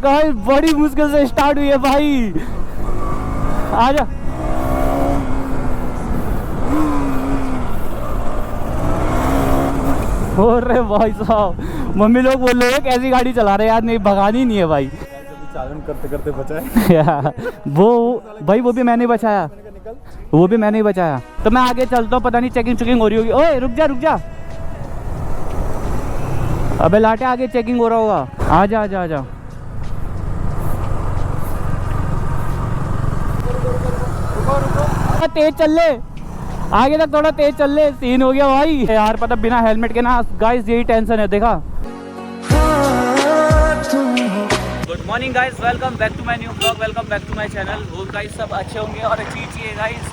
Guys बड़ी मुश्किल से स्टार्ट हुई है भाई। आजा बोल रहे भाई साहब, मम्मी लोग बोल रहे हैं कैसी गाड़ी चला रहे यार, नहीं भगानी नहीं है भाई। चालन करते करते बचाए वो भाई वो भी मैंने बचाया, वो भी मैंने ही बचाया। तो मैं आगे चलता हूँ, पता नहीं चेकिंग चेकिंग हो रही होगी। ओए रुक जा रुक जा, अबे लाटे आगे चेकिंग हो रहा होगा। आजा आजा आजा, तेज चल ले, आगे तक थोड़ा तेज चल ले। सीन हो गया भाई यार, पता बिना हेलमेट के ना गाइस यही टेंशन है। देखा, good morning guys, welcome back to my new blog, welcome back to my channel. Hope guys सब अच्छे होंगे और अच्छी है गाइस।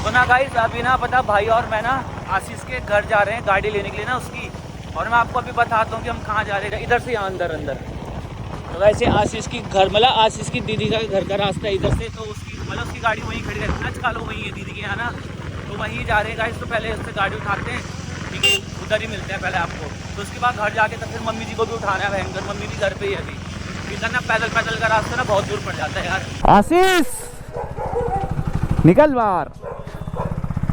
तो ना गाइस अभी ना पता भाई और मैं ना आशीष के घर जा रहे हैं गाड़ी लेने के लिए ना उसकी। और मैं आपको अभी बताता हूँ कि हम कहाँ जा रहे हैं। इधर से यहाँ अंदर अंदर तो वैसे आशीष की घर मतलब आशीष की दीदी का घर का रास्ता है इधर से। तो उसकी मतलब उसकी गाड़ी वहीं खड़ी रहती है, चलो वहीं है दीदी के यहाँ ना, तो वहीं जा रहे हैं गाइस। तो पहले उससे गाड़ी उठाते हैं, ठीक है, उधर ही मिलते हैं पहले आपको। तो उसके बाद घर जाके तो फिर मम्मी जी को भी उठाना है भयंकर, मम्मी भी घर पे ही है अभी। इधर ना पैदल पैदल का रास्ता ना बहुत दूर पड़ जाता है यार। आशीष निकल बाहर।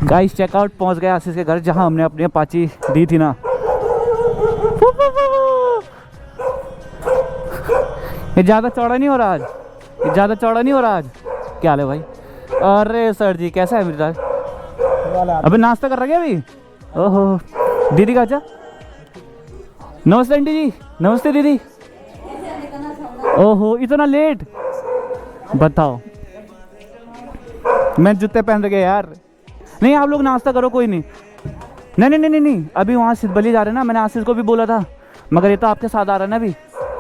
गाइस चेकआउट पहुंच गए आशीष के घर, जहां हमने अपनी अपाची दी थी ना। ये ज़्यादा चौड़ा नहीं हो रहा आज, ये ज़्यादा चौड़ा नहीं हो रहा आज। क्या हाल है भाई? अरे सर जी कैसा है मिर्जा? अबे नाश्ता कर रहा है अभी? ओहो दीदी का अच्छा। नमस्ते आंटी जी, नमस्ते दीदी। ओहो इतना लेट, बताओ मैं जूते पहन रखे यार। नहीं आप लोग नाश्ता करो, कोई नहीं। नहीं नहीं नहीं नहीं, अभी वहाँ सिद्धबली जा रहे हैं ना, मैंने आशीष को भी बोला था, मगर ये तो आपके साथ आ रहा है ना अभी,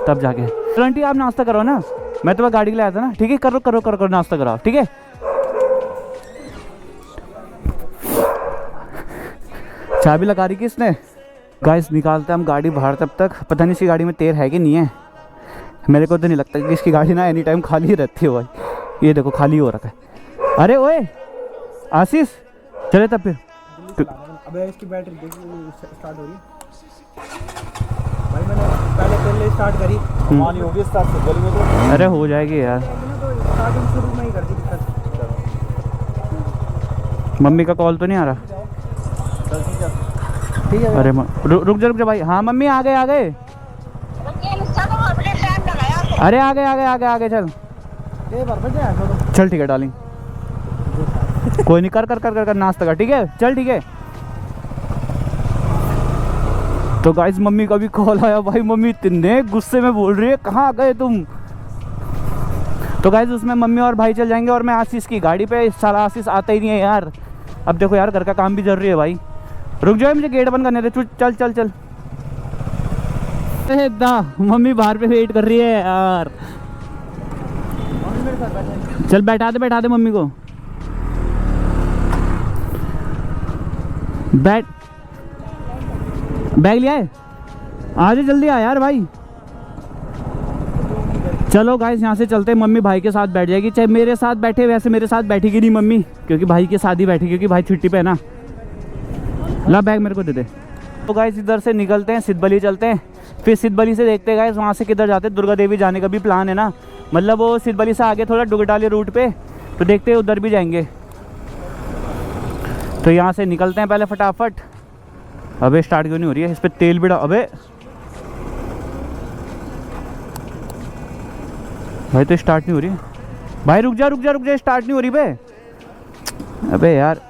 तब जाके। तो आंटी आप नाश्ता करो ना, मैं तुम्हें गाड़ी के लिए आया था ना, ठीक है? करो करो करो करो नाश्ता करो, ठीक है? चाबी लगा रही किसने? गाइस निकालते हम गाड़ी बाहर, तब तक पता नहीं इसकी गाड़ी में तेल है कि नहीं है। मेरे को तो नहीं लगता कि इसकी गाड़ी ना एनी टाइम खाली ही रहती है भाई। ये देखो खाली हो रखा है। अरे ओए आशीष चले तब फिर। अबे इसकी बैटरी देखिए स्टार्ट हो रही है भाई। मैंने पहले स्टार्ट करी, मानी होगी स्टार्ट से गली में तो। अरे हो जाएगी यार, तो स्टार्टिंग शुरू में ही कर दी। मम्मी का कॉल तो नहीं आ रहा? ठीक है। अरे रुक जा भाई। हाँ मम्मी आ गए आ गए। अरे आ गए आ गए आ गए आ गए, चल चल ठीक है डार्लिंग। कोई नहीं, कर कर कर कर, कर नाश्ता कर, ठीक है? चल ठीक है। तो गाइस मम्मी का भी कॉल आया भाई, मम्मी इतने गुस्से में बोल रही है कहाँ गए तुम। तो गाइस उसमें मम्मी और भाई चल जाएंगे और मैं आशीष की गाड़ी पे। साला आशीष आता ही नहीं है यार। अब देखो यार घर का काम भी जरूरी है भाई। रुक जाओ मुझे गेट बंद करने दे। चल चल चल। मम्मी बाहर पे वेट कर रही है यार। चल बैठा दे मम्मी को। बैठ, बैग लिया है? आ जा जल्दी आ यार भाई। चलो गाइस यहाँ से चलते हैं, मम्मी भाई के साथ बैठ जाएगी। चाहे मेरे साथ बैठे, वैसे मेरे साथ बैठेगी नहीं मम्मी, क्योंकि भाई के साथ ही बैठेगी, क्योंकि भाई छुट्टी पे है ना। ला बैग मेरे को दे दे। तो गाइस इधर से निकलते हैं, सिद्धबली चलते हैं, फिर सिद्धबली से देखते हैं गाइस वहाँ से किधर जाते हैं। दुर्गा देवी जाने का भी प्लान है ना, मतलब वो सिद्धबली से आगे थोड़ा डुगडाली रूट पे, तो देखते हैं उधर भी जाएंगे। तो यहाँ से निकलते हैं पहले फटाफट। अबे स्टार्ट क्यों नहीं हो रही है? इस पर तेल भी डाल। अबे भाई तो स्टार्ट नहीं हो रही भाई। रुक जा रुक जा रुक जा, स्टार्ट नहीं हो रही बे। अबे यार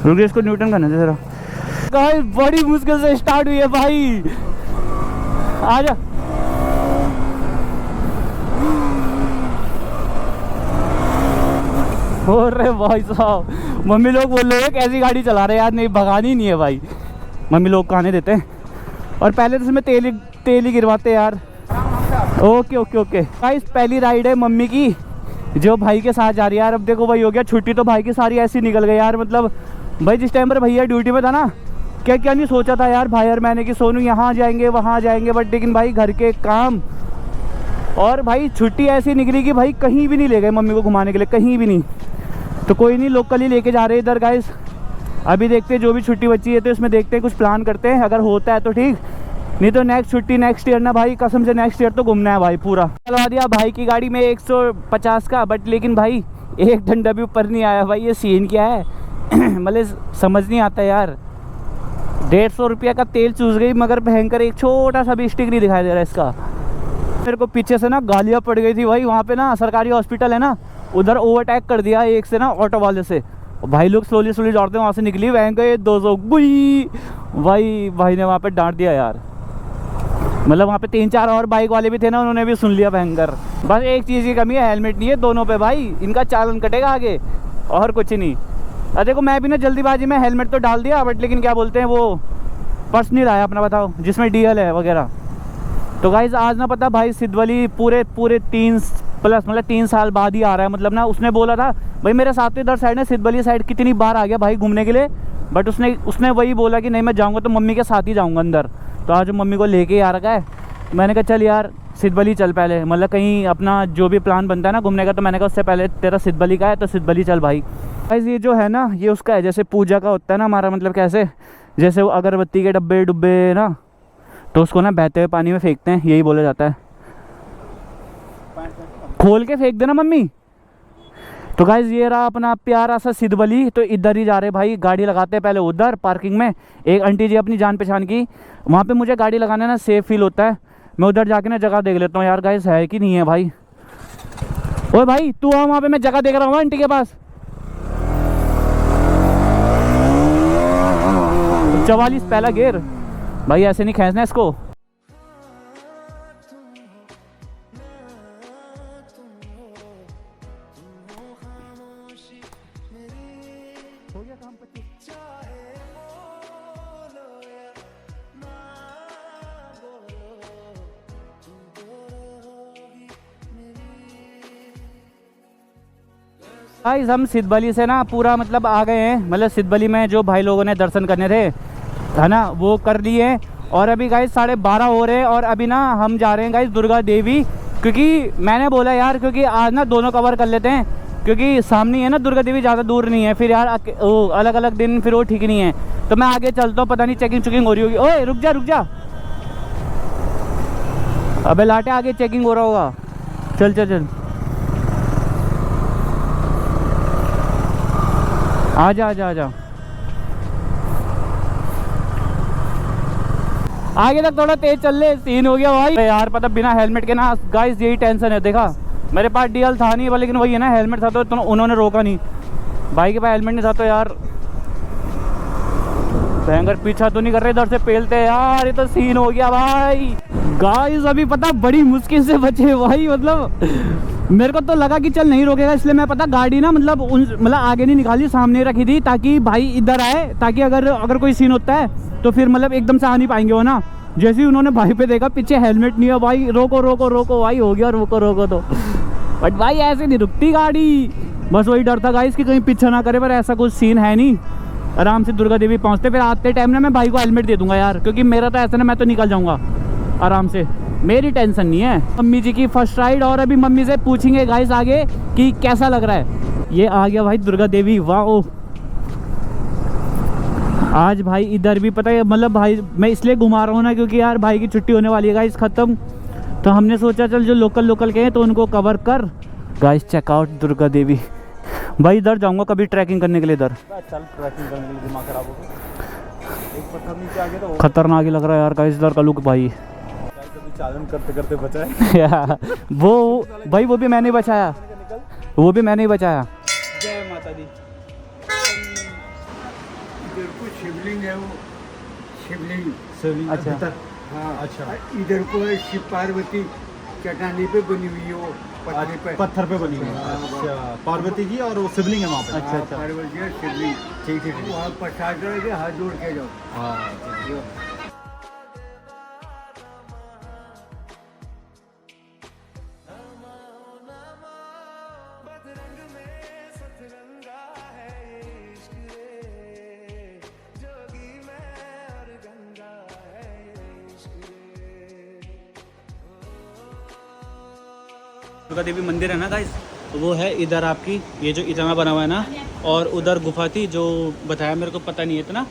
रुक जा, इसको न्यूटन करना है जरा। गाइस बड़ी मुश्किल से स्टार्ट हुई है भाई। आजा बोल रहे भाई साहब, मम्मी लोग बोल रहे हैं कैसी गाड़ी चला रहे यार, नहीं भगानी नहीं है भाई। मम्मी लोग कहने देते हैं, और पहले तो इसमें तेल ही गिरवाते यार। ओके ओके ओके गाइस, पहली राइड है मम्मी की जो भाई के साथ जा रही है यार। अब देखो भाई हो गया छुट्टी, तो भाई की सारी ऐसी निकल गई यार। मतलब भाई जिस टाइम पर भैया ड्यूटी में था ना, क्या क्या नहीं सोचा था यार भाई और मैंने कि सोनू यहाँ जाएंगे वहाँ जाएंगे, बट लेकिन भाई घर के काम और भाई छुट्टी ऐसी निकली कि भाई कहीं भी नहीं ले गए मम्मी को घुमाने के लिए, कहीं भी नहीं। तो कोई नहीं, लोकल ही लेके जा रहे हैं इधर गाइस। अभी देखते हैं जो भी छुट्टी बची है तो इसमें देखते हैं, कुछ प्लान करते हैं, अगर होता है तो ठीक, नहीं तो नेक्स्ट छुट्टी नेक्स्ट ईयर ना भाई, कसम से नेक्स्ट ईयर तो घूमना है भाई पूरा। चलवा दिया भाई की गाड़ी में 150 का, बट लेकिन भाई एक डंडा भी ऊपर नहीं आया भाई। ये सीन क्या है मतलब समझ नहीं आता यार। 150 रुपये का तेल चूस गई, मगर भयंकर एक छोटा सा भी स्टिक नहीं दिखाई दे रहा इसका। मेरे को पीछे से ना गालियाँ पड़ गई थी भाई। वहाँ पे ना सरकारी हॉस्पिटल है ना, उधर ओवरटेक कर दिया एक से ना ऑटो वाले से। भाई लोग स्लोली स्लोली दौड़ते, वहाँ से निकली वहीं गए 200 गुई। भाई ने वहाँ पे डांट दिया यार। मतलब वहाँ पे 3-4 और बाइक वाले भी थे ना, उन्होंने भी सुन लिया भयंकर। बस एक चीज़ की कमी है, हेलमेट नहीं है दोनों पे भाई, इनका चालान कटेगा आगे और कुछ नहीं। अरे देखो मैं भी ना जल्दीबाजी में हेलमेट तो डाल दिया, बट लेकिन क्या बोलते हैं वो पर्स नहीं लाया अपना, बताओ, जिसमें DL है वगैरह। तो गाइज आज ना पता भाई सिद्धवली पूरे 3 साल बाद ही आ रहा है। मतलब ना उसने बोला था भाई मेरे साथ तो इधर साइड है सिद्धवली साइड कितनी बार आ गया भाई घूमने के लिए, बट उसने वही बोला कि नहीं मैं जाऊँगा तो मम्मी के साथ ही जाऊँगा अंदर। तो आज मम्मी को लेके ही आ रखा है। मैंने कहा चल यार सिद्धवली चल पहले, मतलब कहीं अपना जो भी प्लान बनता है ना घूमने का, तो मैंने कहा उससे पहले तेरा सिद्धवली का है तो सिद्धवली चल भाई। गाइस ये जो है ना ये उसका है, जैसे पूजा का होता है ना हमारा, मतलब कैसे जैसे वो अगरबत्ती के डब्बे ना, तो उसको ना बहते हुए पानी में फेंकते हैं, यही बोला जाता है। खोल के फेंक देना मम्मी। तो गाइज ये रहा अपना प्यारा सा सिद्धवली। तो इधर ही जा रहे भाई, गाड़ी लगाते हैं पहले उधर पार्किंग में। एक आंटी जी अपनी जान पहचान की, वहाँ पे मुझे गाड़ी लगाने ना सेफ फील होता है। मैं उधर जाके ना जगह देख लेता हूँ यार गाइज है कि नहीं है भाई। ओए भाई तू आ, वहाँ पे मैं जगह देख रहा हूँ आंटी के पास। 44 पहला गेयर भाई, ऐसे नहीं खींचना इसको। हो गया काम 25। गाइस हम सिद्धवली से ना पूरा मतलब आ गए हैं, मतलब सिद्धवली में जो भाई लोगों ने दर्शन करने थे है ना वो कर लिए। और अभी गाइस 12:30 हो रहे हैं और अभी ना हम जा रहे हैं गाइस दुर्गा देवी, क्योंकि मैंने बोला यार क्योंकि आज ना दोनों कवर कर लेते हैं, क्योंकि सामने है ना दुर्गा देवी, ज़्यादा दूर नहीं है। फिर यार अलग अलग दिन फिर वो ठीक नहीं है। तो मैं आगे चलता हूँ, पता नहीं चेकिंग हो रही होगी। ओए रुक जा अबे लाटे, आगे चेकिंग हो रहा होगा। चल आजा आगे तक थोड़ा तेज चल ले, सीन हो गया भाई। यार पता बिना हेलमेट के ना गाइस यही टेंशन है। देखा मेरे पास DL था नहीं, लेकिन वही है ना हेलमेट था तो उन्होंने रोका नहीं। भाई के पास हेलमेट नहीं था तो यार भयंकर पीछा तो नहीं कर रहे, इधर से पेलते यार। ये तो सीन हो गया भाई। गाइस अभी पता बड़ी मुश्किल से बचे भाई, मतलब मेरे को तो लगा कि चल नहीं रोकेगा, इसलिए मैं पता गाड़ी ना मतलब आगे नहीं निकाली, सामने रखी थी ताकि भाई इधर आए, ताकि अगर कोई सीन होता है तो फिर मतलब एकदम से आ नहीं पाएंगे वो ना। जैसे ही उन्होंने भाई पे देखा पीछे हेलमेट नहीं है, भाई रोको भाई, हो गया रोको तो। बट भाई ऐसे नहीं रुकती गाड़ी, बस वही डर था गाइस कि कहीं पीछा ना करे, पर ऐसा कुछ सीन है नहीं। आराम से दुर्गा देवी पहुँचते, फिर आते टाइम ना मैं भाई को हेलमेट दे दूंगा यार, क्योंकि मेरा तो ऐसा ना मैं तो निकल जाऊँगा आराम से, मेरी टेंशन नहीं है। मम्मी जी की फर्स्ट राइड, और अभी मम्मी से पूछेंगे गाइस आगे कि कैसा लग रहा है। ये आ गया भाई दुर्गा देवी, वाह। आज भाई इधर भी पता है, मतलब भाई मैं इसलिए घुमा रहा हूँ ना क्योंकि यार भाई की छुट्टी होने वाली है गाइस ख़त्म, तो हमने सोचा चल जो लोकल के हैं तो उनको कवर कर। Guys checkout Durga Devi. भाई इधर जाऊँगा कभी ट्रैकिंग करने के लिए, इधर चल ट्रैकिंग करने के लिए दिमाग खराब हो गया। एक पत्थर नीचे आ गया तो खतरनाक ही लग रहा है यार गाइस इधर का लुक भाई। चालन करते बचा है वो भाई वो भी मैंने बचाया, वो भी मैंने ही बचाया। जय माता दी। इधर को शिवलिंग है, वो शिवलिंग अच्छा हाँ अच्छा, इधर को है शिव पार्वती चट्टानी पे बनी हुई है, वो पत्थर पे पत्थर पे बनी हुई है। अच्छा पार्वती की और वो शिवलिंग है वहाँ पे। हाँ, पार्वती है शिवलिंग। ठीक वहाँ प्रसाद रह हाथ जोड़ के जाओ। हाँ दुर्गा देवी मंदिर है ना गाइस, तो वो है इधर आपकी, ये जो इतना बना हुआ है ना, और उधर गुफा थी जो बताया मेरे को पता नहीं है इतना,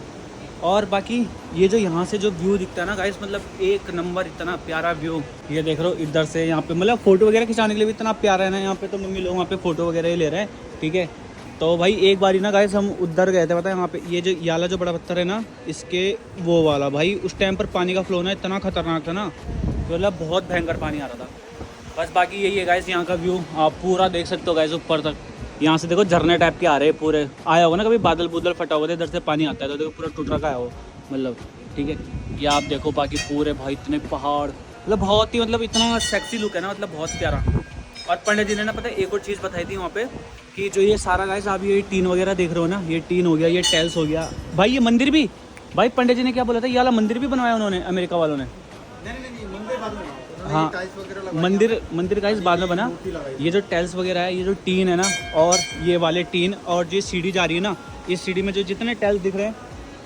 और बाकी ये जो यहाँ से जो व्यू दिखता है ना गाइस, मतलब एक नंबर, इतना प्यारा व्यू। ये देख रहे हो इधर से, यहाँ पे मतलब फ़ोटो वगैरह खिंचाने के लिए भी इतना प्यारा है ना यहाँ पे। तो मम्मी लोग वहाँ पे फ़ोटो वगैरह ही ले रहे हैं, ठीक है। तो भाई एक बारी ना गाइस हम उधर गए थे, पता है वहाँ पे ये जो याला जो बड़ा पत्थर है ना, इसके वो वाला भाई उस टाइम पर पानी का फ्लो ना इतना खतरनाक था ना, मतलब बहुत भयंकर पानी आ रहा था। बस बाकी यही है गाइस, यहाँ का व्यू आप पूरा देख सकते हो गाइस ऊपर तक। यहाँ से देखो झरने टाइप के आ रहे हैं पूरे। आया होगा ना कभी बादल बुदल फटा हुआ था, इधर से पानी आता है तो देखो पूरा टूट रखा है वो, मतलब ठीक है। ये आप देखो बाकी पूरे भाई इतने पहाड़, मतलब बहुत ही मतलब इतना सेक्सी लुक है ना, मतलब बहुत प्यारा। और पंडित जी ने ना पता है एक और चीज़ बताई थी वहाँ पे कि जो ये सारा गाइस आप ये टीन वगैरह देख रहे हो ना, ये टीन हो गया, ये टाइल्स हो गया भाई, ये मंदिर भी भाई पंडित जी ने क्या बोला था, ये वाला मंदिर भी बनवाया उन्होंने अमेरिका वालों ने। हाँ मंदिर गाइस बाद में बना। ये जो टाइल्स वगैरह है, ये जो टीन है ना, और ये वाले टीन, और जो सीढ़ी जा रही है ना, इस सीढ़ी में जो जितने टाइल्स दिख रहे हैं,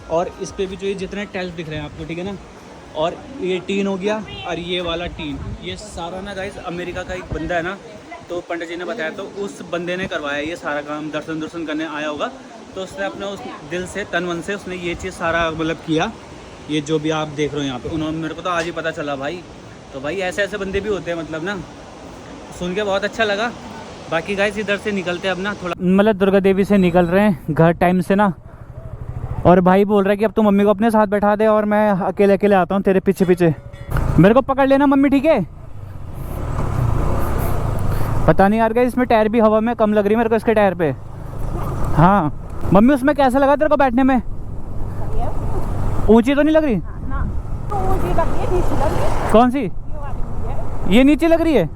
और इस पे भी जो ये जितने टाइल्स दिख रहे हैं आपको, ठीक है ना, और ये टीन हो गया और ये वाला टीन, ये सारा ना गाइस अमेरिका का एक बंदा है ना, तो पंडित जी ने बताया, तो उस बंदे ने करवाया ये सारा काम। दर्शन करने आया होगा तो उसने अपने उस दिल से तन मन से उसने ये चीज़ सारा मतलब किया। ये जो भी आप देख रहे हो यहाँ पे, उन्होंने, मेरे को तो आज ही पता चला भाई। तो भाई ऐसे ऐसे बंदे भी होते हैं, मतलब ना सुन के बहुत अच्छा लगा। बाकी गाइस इधर से निकलते हैं अब ना, थोड़ा मतलब दुर्गा देवी से निकल रहे हैं घर टाइम से ना, और भाई बोल रहा है कि अब तो मम्मी को अपने साथ बैठा दे और मैं अकेले अकेले आता हूँ तेरे पीछे पीछे, मेरे को पकड़ लेना मम्मी, ठीक है। पता नहीं यार गाइस इसमें टायर भी हवा में कम लग रही है मेरे को इसके टायर पे। हाँ मम्मी उसमें कैसा लगा तेरे को बैठने में? ऊंची तो नहीं लग रही? कौन सी? ये नीचे लग रही है?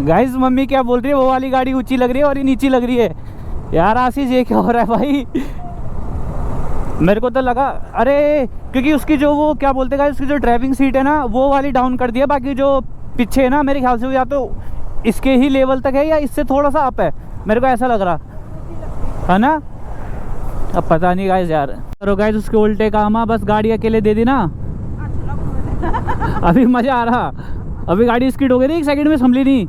गाइस मम्मी क्या बोल रही है, वो वाली गाड़ी ऊंची लग रही है और ये नीची लग रही है। यार आशीष ये क्या हो रहा है भाई? मेरे को तो लगा, अरे क्योंकि उसकी जो वो क्या बोलते हैं उसकी जो ड्राइविंग सीट है ना, वो वाली डाउन कर दिया, बाकी जो पीछे है ना मेरे ख्याल से वो या तो इसके ही लेवल तक है या इससे थोड़ा सा अप है, मेरे को ऐसा लग रहा है ना। अब पता नहीं गाइस यार, करो गाइस उसके उल्टे काम। बस गाड़ी अकेले दे दी ना, अभी मजा आ रहा। अभी गाड़ी स्किड हो गई नहीं, एक सेकंड में संभली नहीं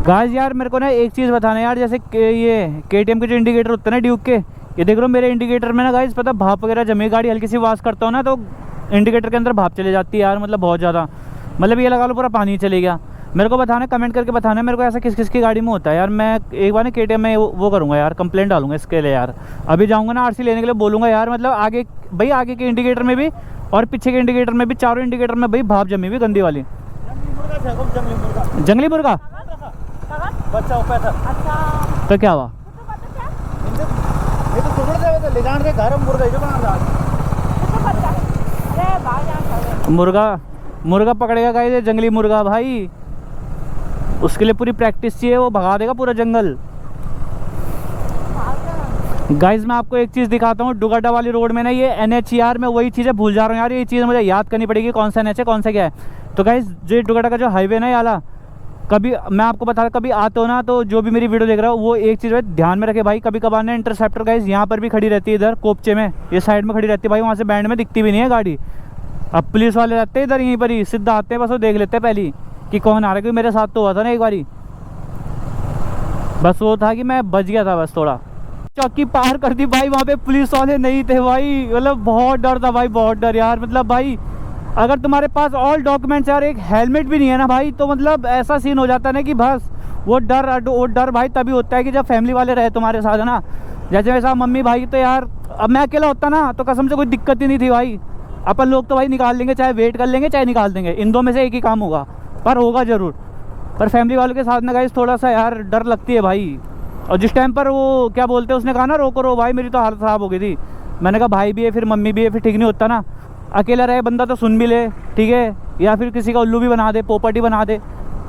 गाइस। यार मेरे को ना एक चीज़ बताना यार, जैसे ये KTM के जो इंडिकेटर होते हैं ना ड्यूक के, ये देख लो मेरे इंडिकेटर में ना गाइस पता भाप वगैरह जमे, गाड़ी हल्की सी आवाज़ करता हूँ ना तो इंडिकेटर के अंदर भाप चले जाती है यार, मतलब बहुत ज़्यादा, मतलब ये लगा लो पूरा पानी चले गया। मेरे को बताना, कमेंट करके बताना मेरे को ऐसा किस किस की गाड़ी में होता है यार। मैं एक बार ना KTM में वो करूँगा यार, कंप्लेंट डालूंगा इसके लिए यार। अभी जाऊँगा ना RC लेने के लिए, बोलूँगा यार मतलब आगे भाई, आगे के इंडिकेटर में भी और पीछे के इंडिकेटर में भी, चारों इंडिकेटर में भाई भाप जमी हुई गंदी वाली। जंगली मुर्गा बच्चा अच्छा, तो क्या हुआ? मुर्गा पकड़ेगा गाइस, जंगली मुर्गा भाई, उसके लिए पूरी प्रैक्टिस चाहिए, वो भगा देगा पूरा जंगल। गाइस मैं आपको एक चीज़ दिखाता हूँ, डुगाडा वाली रोड में ना ये NH यार, मैं वही चीज़ें भूल जा रहा हूँ यार, ये चीज़ मुझे याद करनी पड़ेगी कौन सा NH है कौन सा क्या है। तो गाइस जो डुगाडा का जो हाईवे ना याला, कभी मैं आपको बता रहा, कभी आते हो ना तो जो भी मेरी वीडियो देख रहा हो वो एक चीज़ ध्यान में रखे भाई, कभी कभार ना इंटरसेप्टर गाइस यहाँ पर भी खड़ी रहती है, इधर कोपचे में ये साइड में खड़ी रहती है भाई, वहाँ से बैंड में दिखती भी नहीं है गाड़ी। अब पुलिस वाले रहते हैं इधर यहीं पर ही, सीधा आते हैं बस वो देख लेते हैं पहले कि कौन आ रहा है, क्योंकि मेरे साथ तो हुआ था ना एक बारी, बस वो था कि मैं बच गया था बस थोड़ा। चौकी पार कर दी भाई, वहाँ पे पुलिस वाले नहीं थे भाई, मतलब बहुत डर था भाई, बहुत डर यार। मतलब भाई अगर तुम्हारे पास ऑल डॉक्यूमेंट्स यार, एक हेलमेट भी नहीं है ना भाई, तो मतलब ऐसा सीन हो जाता है ना कि बस वो डर भाई तभी होता है कि जब फैमिली वाले रहे तुम्हारे साथ है ना। जैसे मेरे साथ मम्मी भाई, तो यार अब मैं अकेला होता ना तो कसम से कोई दिक्कत ही नहीं थी भाई, अपन लोग तो भाई निकाल लेंगे, चाहे वेट कर लेंगे चाहे निकाल देंगे, इन दो में से एक ही काम होगा, पर होगा ज़रूर। पर फैमिली वालों के साथ में गाइस थोड़ा सा यार डर लगती है भाई। और जिस टाइम पर वो क्या बोलते हैं, उसने कहा ना रोको रो भाई, मेरी तो हालत ख़राब हो गई थी। मैंने कहा भाई भी है फिर मम्मी भी है, फिर ठीक नहीं होता ना, अकेला रहे बंदा तो सुन भी ले, ठीक है, या फिर किसी का उल्लू भी बना दे, पोपटी बना दे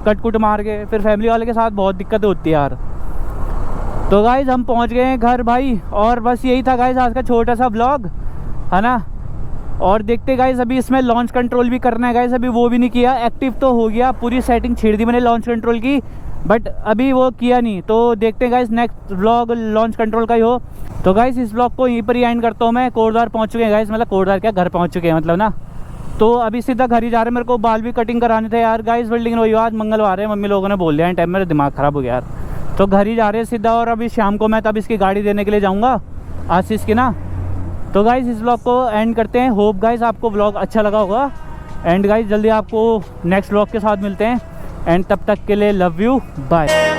कट कुट मार के, फिर फैमिली वाले के साथ बहुत दिक्कत होती है यार। तो गाइज़ हम पहुंच गए हैं घर भाई, और बस यही था गाइज़ आज का छोटा सा ब्लॉग है ना। और देखते गाइज़ अभी इसमें लॉन्च कंट्रोल भी करना है गाइज़, अभी वो भी नहीं किया, एक्टिव तो हो गया, पूरी सेटिंग छेड़ दी मैंने लॉन्च कंट्रोल की, बट अभी वो किया नहीं। तो देखते हैं guys next vlog launch control का ही हो। तो गाइज़ इस ब्लॉग को यहीं पर ही एंड करता हूँ मैं। कोटद्वार पहुँच चुके हैं गाइज़, मतलब कोटद्वार क्या, घर पहुँच चुके हैं मतलब ना। तो अभी सीधा घर ही जा रहे हैं, मेरे को बाल भी कटिंग कराने थे यार गाइज़, बिल्डिंग वही आज मंगलवार है, मम्मी लोगों ने बोल दिया टाइम, मेरा दिमाग ख़राब हो गया यार। तो घर ही जा रहे हैं सीधा, और अभी शाम को मैं तब इसकी गाड़ी देने के लिए जाऊँगा आशीष की ना। तो गाइज इस ब्लॉग को एंड करते हैं। होप गाइज आपको ब्लॉग अच्छा लगा होगा। एंड गाइज जल्दी आपको नेक्स्ट ब्लॉग के साथ मिलते हैं। एंड तब तक के लिए लव यू, बाय।